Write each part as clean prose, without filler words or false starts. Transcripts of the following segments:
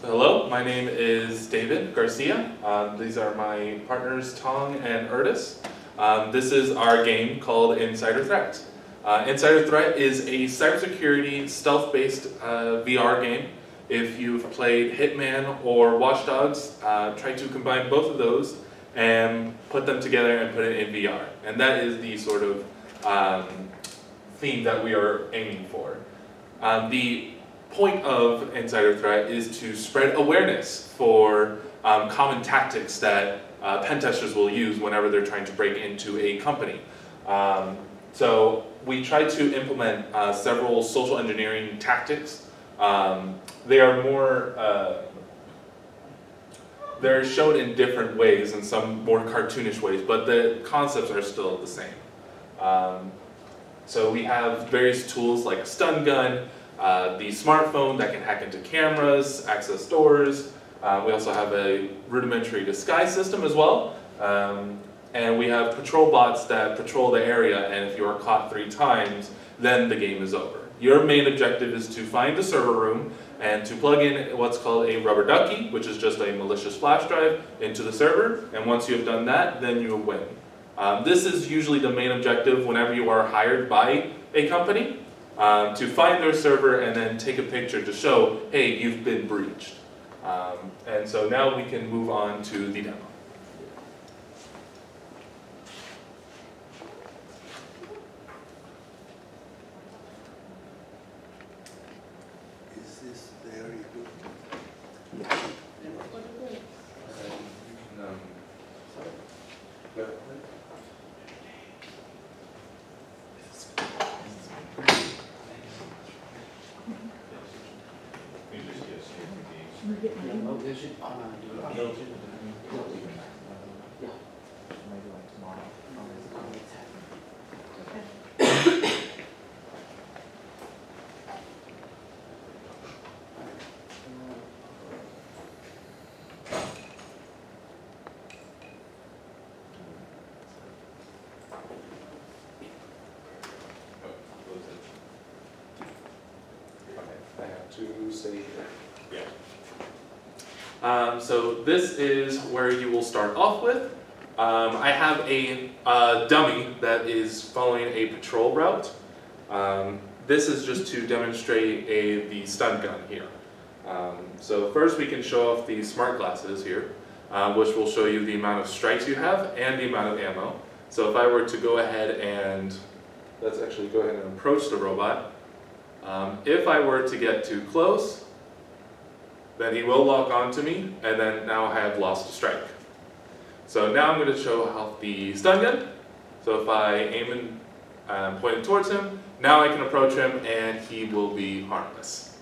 So hello, my name is David Garcia. These are my partners Tong and Erdis. This is our game called Insider Threat. Insider Threat is a cybersecurity stealth-based VR game. If you've played Hitman or Watch Dogs, try to combine both of those and put them together and put it in VR. And that is the sort of theme that we are aiming for. The point of Insider Threat is to spread awareness for common tactics that pen testers will use whenever they're trying to break into a company. So we try to implement several social engineering tactics. They are more, they're shown in different ways, and some more cartoonish ways, but the concepts are still the same. So we have various tools like a stun gun, the smartphone that can hack into cameras, access doors. We also have a rudimentary disguise system as well. And we have patrol bots that patrol the area, and if you are caught 3 times, then the game is over. Your main objective is to find the server room and to plug in what's called a rubber ducky, which is just a malicious flash drive, into the server. And once you have done that, then you win. This is usually the main objective whenever you are hired by a company. To find their server and then take a picture to show, hey, you've been breached. And so now we can move on to the demo. Is this very good? I have to stay here. Yeah. So this is where you will start off with. I have a dummy that is following a patrol route. This is just to demonstrate the stun gun here. So first we can show off the smart glasses here, which will show you the amount of strikes you have and the amount of ammo. So if I were to go ahead and, let's actually go ahead and approach the robot. If I were to get too close, then he will lock onto me, and then now I have lost a strike. So now I'm going to show off the stun gun. So if I aim and point it towards him, now I can approach him and he will be harmless.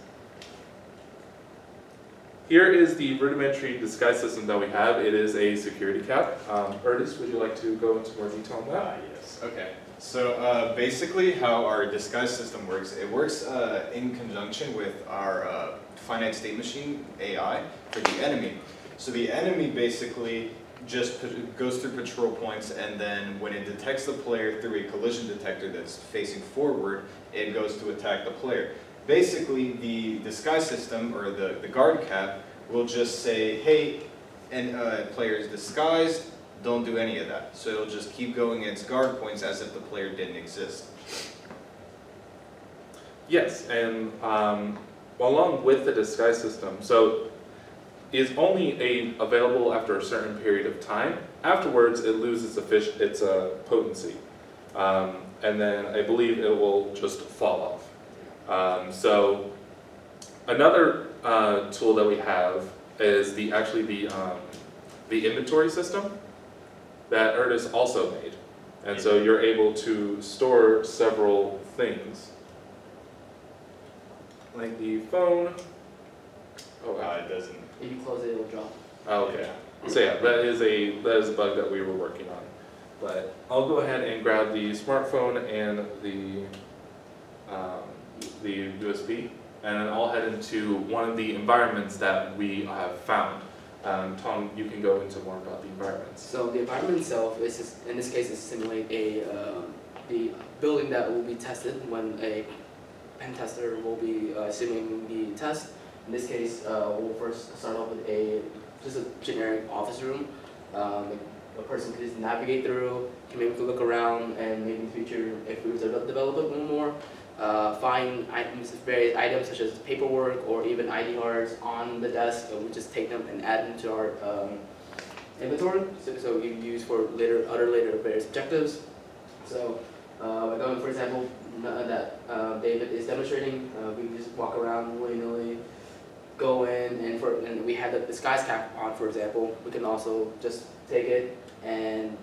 Here is the rudimentary disguise system that we have. It is a security cap. Erdis, would you like to go into more detail on that? Yes, okay. So basically how our disguise system works, it works in conjunction with our finite state machine, AI, for the enemy. So the enemy basically just goes through patrol points, and then when it detects the player through a collision detector that's facing forward, it goes to attack the player. Basically, the disguise system, or the guard cap, will just say, hey, and player is disguised, don't do any of that. So it'll just keep going its guard points as if the player didn't exist. Yes, and along with the disguise system, so it's only available after a certain period of time. Afterwards, it loses its potency, and then I believe it will just fall off. So another tool that we have is the inventory system that Erdis also made, and so you're able to store several things, like the phone. Oh, It doesn't. If you close it, it will drop. Oh, okay. So yeah, that is a bug that we were working on. But I'll go ahead and grab the smartphone and the USB, and I'll head into one of the environments that we have found. Tom, you can go into more about the environments. So the environment itself is, in this case, is simulate the building that will be tested when a pen tester will be simulating the test. In this case, we'll first start off with just a generic office room. A person could just navigate through, can maybe look around, and maybe in the future, if we were to develop it a little more, find items, various items such as paperwork or even ID cards on the desk, and we just take them and add them to our inventory. So we can use for later various objectives. So, for example, that David is demonstrating, we can just walk around willy-nilly, go in, and we had the disguise cap on, for example. We can also just take it and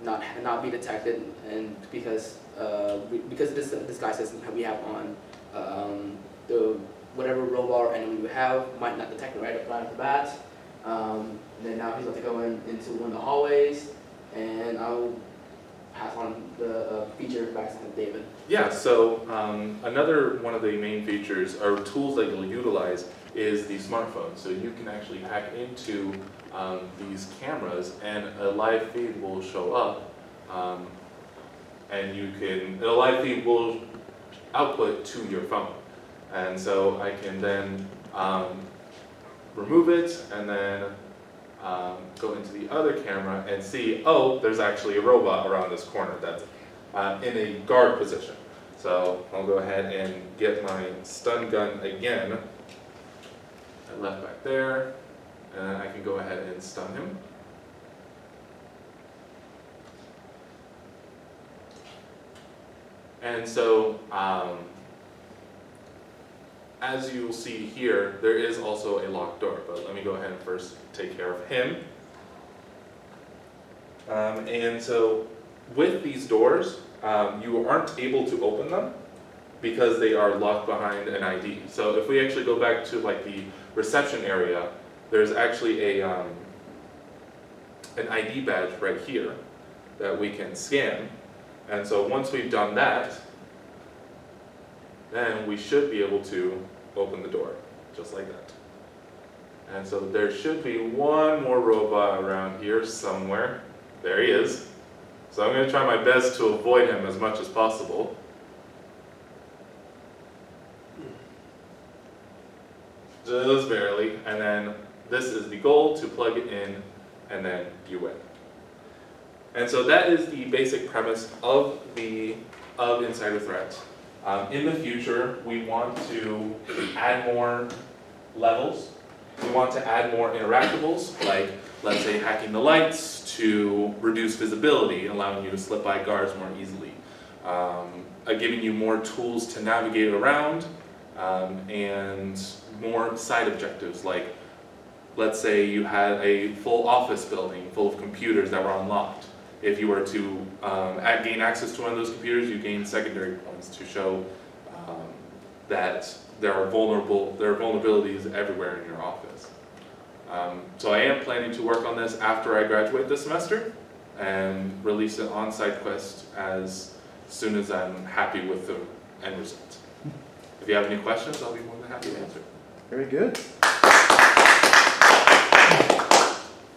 not be detected, and because this disguise system we have on, the whatever robot or enemy we have might not detect it right off the bat. And then now he's about to go into one of the hallways, and I'll pass on the feature back to David. Yeah, so another one of the main features or tools that you'll utilize is the smartphone. So you can actually hack into these cameras, and a live feed will show up, and a live feed will output to your phone. And so I can then remove it and then go into the other camera and see, oh, there's actually a robot around this corner that's in a guard position. So I'll go ahead and get my stun gun again. I left back there, and then I can go ahead and stun him. And so, as you will see here, there is also a locked door, but let me go ahead and first take care of him. And so, with these doors, you aren't able to open them because they are locked behind an ID. So if we actually go back to like the reception area, there's actually an ID badge right here that we can scan. And so once we've done that, then we should be able to open the door, just like that. And so there should be one more robot around here somewhere. There he is. So I'm going to try my best to avoid him as much as possible. Just barely. And then this is the goal, to plug it in, and then you win. And so that is the basic premise of Insider Threat. In the future, we want to add more levels. We want to add more interactables, like, let's say, hacking the lights to reduce visibility, allowing you to slip by guards more easily. Giving you more tools to navigate around, and more side objectives, like, let's say you had a full office building full of computers that were unlocked. If you were to gain access to one of those computers, you gain secondary points to show that there are vulnerabilities everywhere in your office. So I am planning to work on this after I graduate this semester and release it on SideQuest as soon as I'm happy with the end result. If you have any questions, I'll be more than happy to answer. Very good.